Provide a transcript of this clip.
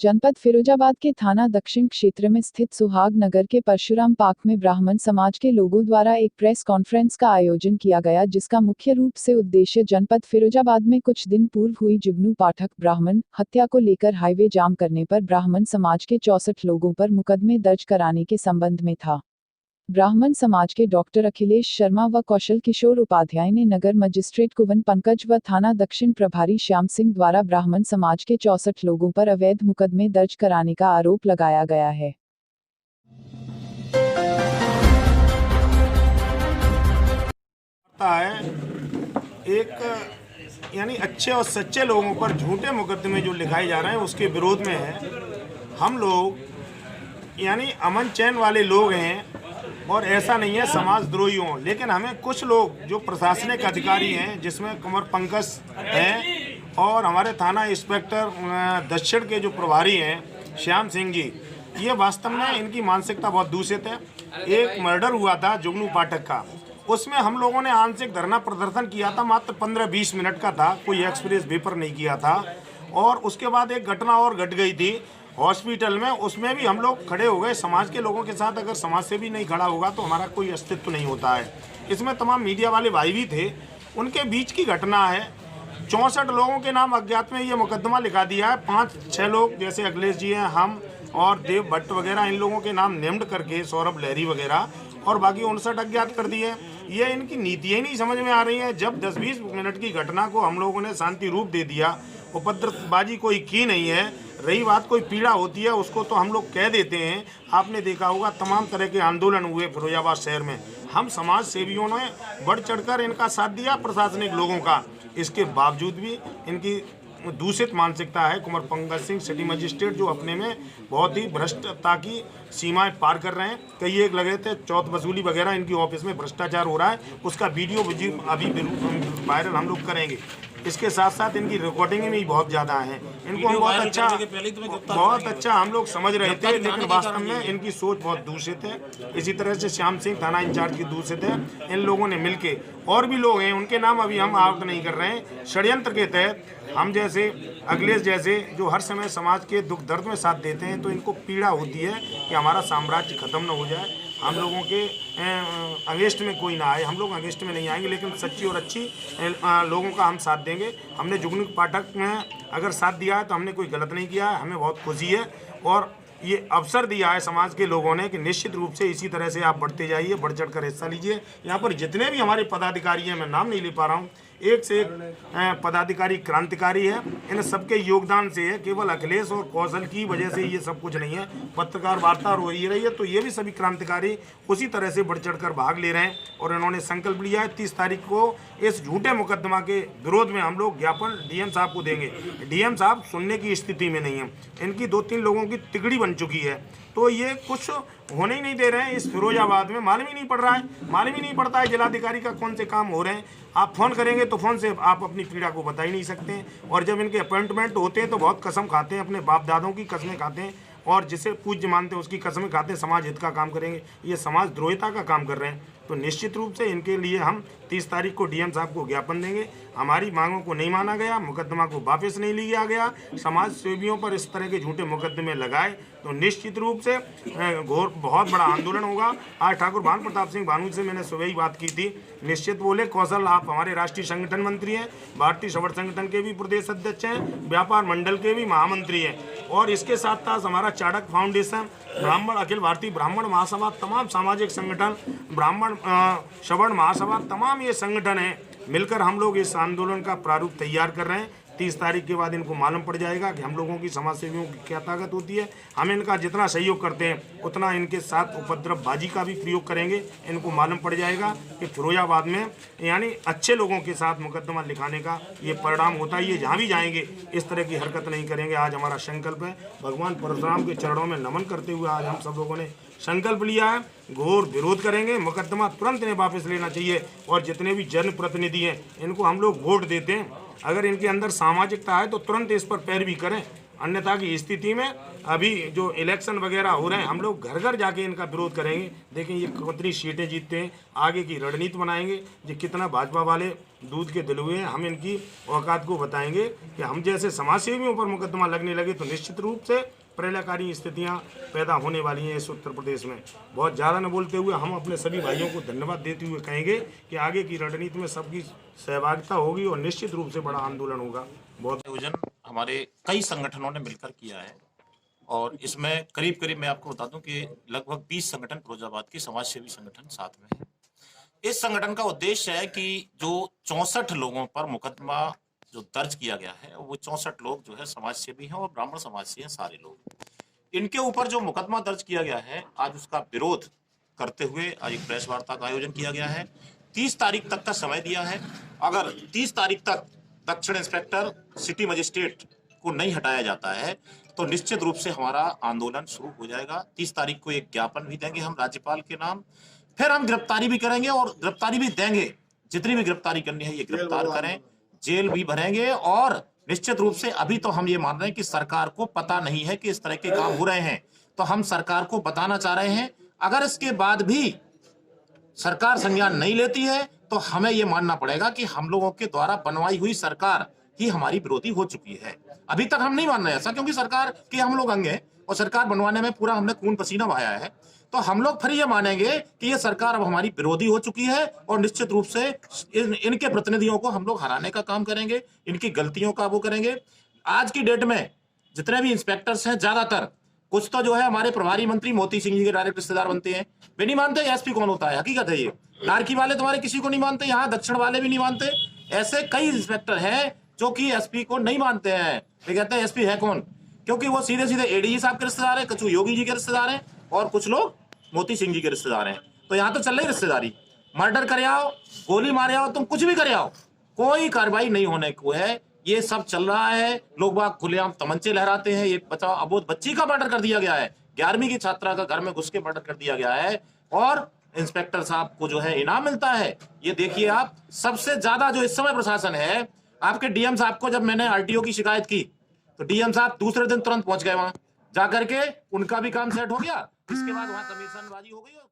जनपद फिरोजाबाद के थाना दक्षिण क्षेत्र में स्थित सुहाग नगर के परशुराम पार्क में ब्राह्मण समाज के लोगों द्वारा एक प्रेस कॉन्फ्रेंस का आयोजन किया गया, जिसका मुख्य रूप से उद्देश्य जनपद फिरोजाबाद में कुछ दिन पूर्व हुई जुगनू पाठक ब्राह्मण हत्या को लेकर हाईवे जाम करने पर ब्राह्मण समाज के 64 लोगों पर मुकदमे दर्ज कराने के संबंध में था। ब्राह्मण समाज के डॉक्टर अखिलेश शर्मा व कौशल किशोर उपाध्याय ने नगर मजिस्ट्रेट कुवन पंकज व थाना दक्षिण प्रभारी श्याम सिंह द्वारा ब्राह्मण समाज के 64 लोगों पर अवैध मुकदमे दर्ज कराने का आरोप लगाया गया है। एक यानी अच्छे और सच्चे लोगों पर झूठे मुकदमे जो लिखाए जा रहे हैं उसके विरोध में है। हम लोग यानी अमन चैन वाले लोग हैं और ऐसा नहीं है समाजद्रोही हों, लेकिन हमें कुछ लोग जो प्रशासनिक अधिकारी हैं, जिसमें कुंवर पंकज हैं और हमारे थाना इंस्पेक्टर दक्षिण के जो प्रभारी हैं श्याम सिंह जी, ये वास्तव में इनकी मानसिकता बहुत दूषित है। एक मर्डर हुआ था जुगनू पाठक का, उसमें हम लोगों ने आंशिक धरना प्रदर्शन किया था, मात्र 15-20 मिनट का था, कोई एक्सप्रेस पेपर नहीं किया था। और उसके बाद एक घटना और घट गई थी हॉस्पिटल में, उसमें भी हम लोग खड़े हो गए समाज के लोगों के साथ। अगर समाज से भी नहीं खड़ा होगा तो हमारा कोई अस्तित्व नहीं होता है। इसमें तमाम मीडिया वाले भाई भी थे, उनके बीच की घटना है। 64 लोगों के नाम अज्ञात में ये मुकदमा लिखा दिया है। 5-6 लोग जैसे अखिलेश जी हैं, हम और देव भट्ट वगैरह, इन लोगों के नाम नेम्ड करके, सौरभ लहरी वगैरह, और बाकी 59 अज्ञात कर दिए। ये इनकी नीतियाँ नहीं समझ में आ रही हैं। जब 10-20 मिनट की घटना को हम लोगों ने शांति रूप दे दिया, उपद्रवबाजी कोई की नहीं है। रही बात कोई पीड़ा होती है उसको तो हम लोग कह देते हैं। आपने देखा होगा तमाम तरह के आंदोलन हुए फिरोजाबाद शहर में, हम समाज सेवियों ने बढ़ चढ़कर इनका साथ दिया, प्रशासनिक लोगों का। इसके बावजूद भी इनकी दूषित मानसिकता है। कुंवर पंकज सिंह सिटी मजिस्ट्रेट जो अपने में बहुत ही भ्रष्टता की सीमाएं पार कर रहे हैं। कई एक लगे थे चौथ वसूली वगैरह, इनकी ऑफिस में भ्रष्टाचार हो रहा है, उसका वीडियो अभी वायरल हम लोग करेंगे। इसके साथ साथ इनकी रिकॉर्डिंग भी बहुत ज़्यादा है। इनको हम बहुत अच्छा हम लोग समझ रहे थे, लेकिन वास्तव में इनकी सोच बहुत दूषित है। इसी तरह से श्याम सिंह थाना इंचार्ज की दूषित है। इन लोगों ने मिलके, और भी लोग हैं, उनके नाम अभी हम आउट नहीं कर रहे हैं, षड्यंत्र के तहत हम जैसे अखिलेश जैसे जो हर समय समाज के दुख दर्द में साथ देते हैं, तो इनको पीड़ा होती है कि हमारा साम्राज्य खत्म न हो जाए, हम लोगों के अगेंस्ट में कोई ना आए। हम लोग अगेंस्ट में नहीं आएंगे, लेकिन सच्ची और अच्छी लोगों का हम साथ देंगे। हमने जुगनू पाठक में अगर साथ दिया है तो हमने कोई गलत नहीं किया है, हमें बहुत खुशी है। और ये अवसर दिया है समाज के लोगों ने कि निश्चित रूप से इसी तरह से आप बढ़ते जाइए, बढ़ चढ़ कर हिस्सा लीजिए। यहाँ पर जितने भी हमारे पदाधिकारी हैं, मैं नाम नहीं ले पा रहा हूँ, एक से एक पदाधिकारी क्रांतिकारी है। इन सबके योगदान से है, केवल अखिलेश और कौशल की वजह से ये सब कुछ नहीं है। पत्रकार वार्ता हो रही है तो ये भी सभी क्रांतिकारी उसी तरह से बढ़ चढ़कर भाग ले रहे हैं। और इन्होंने संकल्प लिया है 30 तारीख को इस झूठे मुकदमा के विरोध में हम लोग ज्ञापन डीएम साहब को देंगे। डीएम साहब सुनने की स्थिति में नहीं है, इनकी 2-3 लोगों की तिगड़ी बन चुकी है, तो ये कुछ होने ही नहीं दे रहे हैं। इस फिरोजाबाद में मालूम ही नहीं पड़ रहा है, मालूम ही नहीं पड़ता है जिलाधिकारी का कौन से काम हो रहे हैं। आप फ़ोन करेंगे तो फ़ोन से आप अपनी पीड़ा को बता ही नहीं सकते हैं। और जब इनके अपॉइंटमेंट होते हैं तो बहुत कसम खाते हैं, अपने बाप दादों की कसमें खाते हैं, और जिसे पूज्य मानते हैं उसकी कसमें खाते हैं, समाज हित का काम करेंगे। ये समाज द्रोहिता का काम कर रहे हैं। तो निश्चित रूप से इनके लिए हम 30 तारीख को डीएम साहब को ज्ञापन देंगे। हमारी मांगों को नहीं माना गया, मुकदमा को वापस नहीं लिया गया, समाज सेवियों पर इस तरह के झूठे मुकदमे लगाए तो निश्चित रूप से बहुत बड़ा आंदोलन होगा। आज ठाकुर भानु प्रताप सिंह भानु से मैंने सुबह ही बात की थी, निश्चित बोले कौशल आप हमारे राष्ट्रीय संगठन मंत्री हैं, भारतीय सवर्ण संगठन के भी प्रदेश अध्यक्ष हैं, व्यापार मंडल के भी महामंत्री हैं, और इसके साथ साथ हमारा चाणक फाउंडेशन, ब्राह्मण अखिल भारतीय ब्राह्मण महासभा, तमाम सामाजिक संगठन, ब्राह्मण सवर्ण महासभा, तमाम ये संगठन हैं, मिलकर हम लोग इस आंदोलन का प्रारूप तैयार कर रहे हैं। 30 तारीख के बाद इनको मालूम पड़ जाएगा कि हम लोगों की समाज सेवियों की क्या ताकत होती है। हम इनका जितना सहयोग करते हैं उतना इनके साथ उपद्रवबाजी का भी प्रयोग करेंगे। इनको मालूम पड़ जाएगा कि फिरोजाबाद में यानी अच्छे लोगों के साथ मुकदमा लिखाने का ये परिणाम होता है। ये जहाँ भी जाएंगे इस तरह की हरकत नहीं करेंगे। आज हमारा संकल्प है, भगवान परशुराम के चरणों में नमन करते हुए आज हम सब लोगों ने संकल्प लिया है, घोर विरोध करेंगे। मुकदमा तुरंत इन्हें वापस लेना चाहिए। और जितने भी जनप्रतिनिधि हैं इनको हम लोग वोट देते हैं, अगर इनके अंदर सामाजिकता है तो तुरंत इस पर पैरवी करें। अन्यथा की स्थिति में अभी जो इलेक्शन वगैरह हो रहे हैं, हम लोग घर घर जाके इनका विरोध करेंगे। देखें ये कितनी सीटें जीतते हैं, आगे की रणनीति बनाएंगे। ये कितना भाजपा वाले दूध के दिल हुए हैं, हम इनकी औकात को बताएंगे कि हम जैसे समाजसेवियों पर मुकदमा लगने लगे तो निश्चित रूप से प्रलयकारी स्थितियां पैदा होने वाली हैं इस उत्तर प्रदेश में। बहुत ज़्यादा न बोलते हुए हम अपने सभी भाइयों को धन्यवाद देते हुए कहेंगे कि आगे की रणनीति में सबकी सहभागिता होगी और निश्चित रूप से बड़ा आंदोलन होगा। बहुत आयोजन हमारे कई संगठनों ने मिलकर किया है और इसमें करीब करीब मैं आपको बता दूं कि लगभग 20 संगठन फिरोजाबाद के समाजसेवी संगठन साथ में है। इस संगठन का उद्देश्य है कि जो 64 लोगों पर मुकदमा जो दर्ज किया गया है वो 64 लोग जो है समाजसेवी हैं और ब्राह्मण समाज से हैं सारे लोग। इनके ऊपर जो मुकदमा दर्ज किया गया है आज उसका विरोध करते हुए आज एक प्रेस वार्ता का आयोजन किया गया है। 30 तारीख तक का समय दिया है। अगर 30 तारीख तक दक्षिण इंस्पेक्टर सिटी मजिस्ट्रेट को नहीं हटाया जाता है तो निश्चित रूप से हमारा आंदोलन शुरू हो जाएगा। 30 तारीख को एक ज्ञापन भी देंगे हम राज्यपाल के नाम, फिर हम गिरफ्तारी भी करेंगे और गिरफ्तारी भी देंगे। जितनी भी गिरफ्तारी करनी है ये गिरफ्तार करें, जेल भी भरेंगे। और निश्चित रूप से अभी तो हम ये मान रहे हैं कि सरकार को पता नहीं है कि इस तरह के काम हो रहे हैं, तो हम सरकार को बताना चाह रहे हैं। अगर इसके बाद भी सरकार संज्ञान नहीं लेती है तो हमें यह मानना पड़ेगा कि हम लोगों के द्वारा बनवाई हुई सरकार ही हमारी विरोधी हो चुकी है। अभी तक हम नहीं मान रहे ऐसा, क्योंकि सरकार के हम लोग अंग हैं और सरकार बनवाने में पूरा हमने खून पसीना बहाया है। तो हम लोग फिर ये मानेंगे कि ये सरकार अब हमारी विरोधी हो चुकी है और निश्चित रूप से इनके प्रतिनिधियों को हम लोग हराने का काम करेंगे, इनकी गलतियों का वो करेंगे। आज की डेट में जितने भी इंस्पेक्टर्स हैं ज्यादातर कुछ तो जो है हमारे प्रभारी मंत्री मोती सिंह जी के डायरेक्ट रिश्तेदार बनते हैं। वे नहीं मानते एसपी कौन होता है, हकीकत है ये। नारकी वाले तुम्हारे किसी को नहीं मानते, यहाँ दक्षिण वाले भी नहीं मानते। ऐसे कई इंस्पेक्टर हैं जो कि एसपी को नहीं मानते हैं। वे कहते हैं एसपी है कौन, क्योंकि वो सीधे सीधे एडीजी साहब के रिश्तेदार हैं, कुछ योगी जी के रिश्तेदार हैं और कुछ लोग मोती सिंह जी के रिश्तेदार हैं। तो यहाँ तो चल रही रिश्तेदारी, मर्डर करे आओ, गोली मारे आओ, तुम कुछ भी करे आओ, कोई कार्रवाई नहीं होने को है। ये सब चल रहा है, लोग बाग खुलेआम तमंचे लहराते हैं। ये बताओ, अबोध बच्ची का मर्डर कर दिया गया है, 11वीं की छात्रा का घर में घुस के मर्डर कर दिया गया है और इंस्पेक्टर साहब को जो है इनाम मिलता है। ये देखिए आप, सबसे ज्यादा जो इस समय प्रशासन है, आपके डीएम साहब को जब मैंने आरटीओ की शिकायत की तो डीएम साहब दूसरे दिन तुरंत पहुंच गए वहां जाकर के, उनका भी काम सेट हो गया। इसके बाद वहां कमीशनबाजी हो गई और